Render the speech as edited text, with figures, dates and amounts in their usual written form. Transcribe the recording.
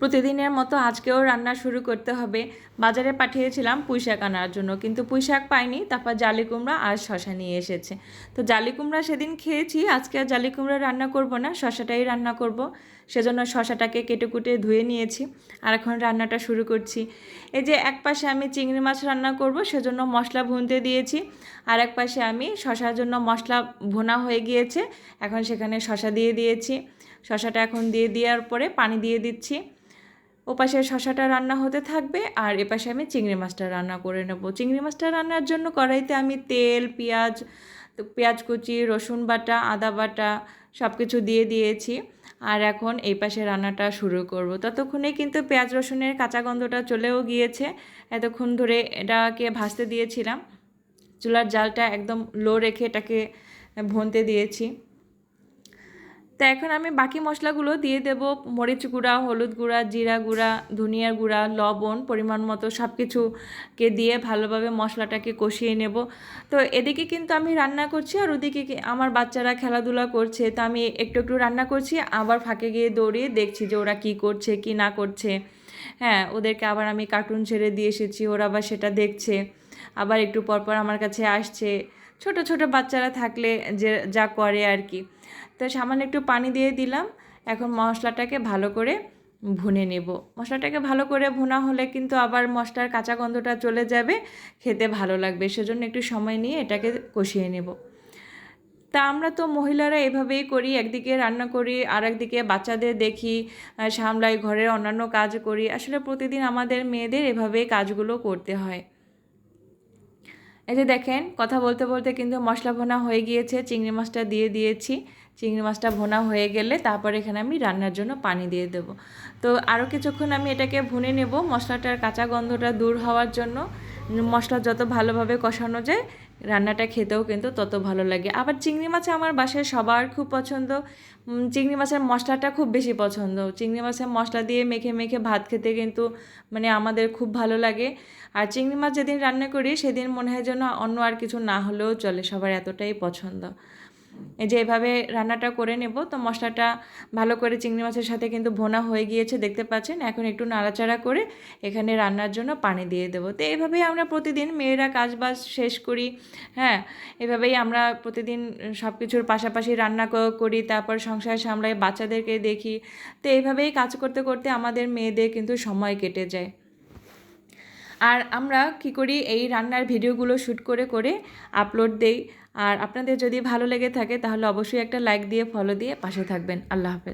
প্রতিদিনের মতো আজকেও রান্না শুরু করতে হবে। বাজারে পাঠিয়েছিলাম পুঁইশাক আনার জন্য, কিন্তু পুঁইশাক পাইনি। তারপর জালি কুমড়া আর শশা নিয়ে এসেছে। তো জালি কুমড়া সেদিন খেয়েছি, আজকে আর জালি কুমড়া রান্না করব না, শশাটাই রান্না করব। সেজন্য শশাটাকে কেটে কুটে ধুয়ে নিয়েছি আর এখন রান্নাটা শুরু করছি। এই যে এক পাশে আমি চিংড়ি মাছ রান্না করব, সেজন্য মশলা ভুনতে দিয়েছি। আর এক পাশে আমি শশার জন্য মশলা ভুনা হয়ে গিয়েছে, এখন সেখানে শশা দিয়ে দিয়েছি। শশাটা এখন দিয়ে দেওয়ার পরে পানি দিয়ে দিচ্ছি। ওপাশে শশাটা রান্না হতে থাকবে আর এপাশে আমি চিংড়ি মাছটা রান্না করে নেব। চিংড়ি মাছটা রান্নার জন্য কড়াইতে আমি তেল, পেঁয়াজ কুচি, রসুন বাটা, আদা বাটা সব কিছু দিয়ে দিয়েছি। আর এখন এই পাশে রান্নাটা শুরু করব। ততক্ষণে কিন্তু পেঁয়াজ রসুনের কাঁচা গন্ধটা চলেও গিয়েছে। এতক্ষণ ধরে এটাকে ভাজতে দিয়েছিলাম, চুলার জালটা একদম লো রেখে এটাকে ভুনতে দিয়েছি। তো এখন আমি বাকি মশলাগুলো দিয়ে দেব। মরিচ গুঁড়া, হলুদ গুঁড়া, জিরা গুঁড়া, ধনিয়ার গুঁড়া, লবণ পরিমাণ মতো সব কিছুকে দিয়ে ভালোভাবে মশলাটাকে কষিয়ে নেব। তো এদিকে কিন্তু আমি রান্না করছি আর ওদিকে আমার বাচ্চারা খেলাধুলা করছে। তো আমি একটু একটু রান্না করছি, আবার ফাঁকে গিয়ে দৌড়িয়ে দেখছি যে ওরা কী করছে কি না করছে। হ্যাঁ, ওদেরকে আবার আমি কার্টুন ছেড়ে দিয়ে এসেছি, ওরা আবার সেটা দেখছে, আবার একটু পরপর আমার কাছে আসছে। ছোট ছোট বাচ্চারা থাকলে যে যা করে আর কি। তো সামান্য একটু পানি দিয়ে দিলাম। এখন মশলাটাকে ভালো করে ভুনে নেব। মশলাটাকে ভালো করে ভুনা হলে কিন্তু আবার মশলার কাঁচা গন্ধটা চলে যাবে, খেতে ভালো লাগবে। সেজন্য একটু সময় নিয়ে এটাকে কষিয়ে নেব। তা আমরা তো মহিলারা এভাবেই করি, একদিকে রান্না করি আর একদিকে বাচ্চাদের দেখি, সামলাই, ঘরের অন্যান্য কাজ করি। আসলে প্রতিদিন আমাদের মেয়েদের এভাবেই কাজগুলো করতে হয়। এই যে দেখেন, কথা বলতে বলতে কিন্তু মশলা ভুনা হয়ে গিয়েছে। চিংড়ি মাছটা দিয়ে দিয়েছি। চিংড়ি মাছটা ভুনা হয়ে গেলে তারপর এখানে আমি রান্নার জন্য পানি দিয়ে দেব। তো আরও কিছুক্ষণ আমি এটাকে ভুনে নেব, মশলাটার কাঁচা গন্ধটা দূর হওয়ার জন্য। মশলা যত ভালোভাবে কষানো যায় রান্নাটা খেতেও কিন্তু তত ভালো লাগে। আবার চিংড়ি মাছ আমার বাসায় সবার খুব পছন্দ। চিংড়ি মাছের মশলাটা খুব বেশি পছন্দ। চিংড়ি মাছের মশলা দিয়ে মেখে মেখে ভাত খেতে কিন্তু আমাদের খুব ভালো লাগে। আর চিংড়ি মাছ যেদিন রান্না করি সেদিন মনে হয় যেন অন্য আর কিছু না হলেও চলে, সবার এতটাই পছন্দ। এই যে এভাবে রান্নাটা করে নেব। তো মশলাটা ভালো করে চিংড়ি মাছের সাথে কিন্তু ভোনা হয়ে গিয়েছে, দেখতে পাচ্ছেন। এখন একটু নাড়াচাড়া করে এখানে রান্নার জন্য পানি দিয়ে দেবো। তো এইভাবেই আমরা প্রতিদিন মেয়েরা কাজবাজ শেষ করি। হ্যাঁ, এভাবেই আমরা প্রতিদিন সব কিছুর পাশাপাশি রান্না করি, তারপর সংসার সামলাই, বাচ্চাদেরকে দেখি। তো এইভাবেই কাজ করতে করতে আমাদের মেয়েদের কিন্তু সময় কেটে যায়। আর আমরা কি করি, এই রান্নার ভিডিওগুলো শ্যুট করে করে আপলোড দেই। আর আপনাদের যদি ভালো লেগে থাকে তাহলে অবশ্যই একটা লাইক দিয়ে ফলো দিয়ে পাশে থাকবেন। আল্লাহ হাফেজ।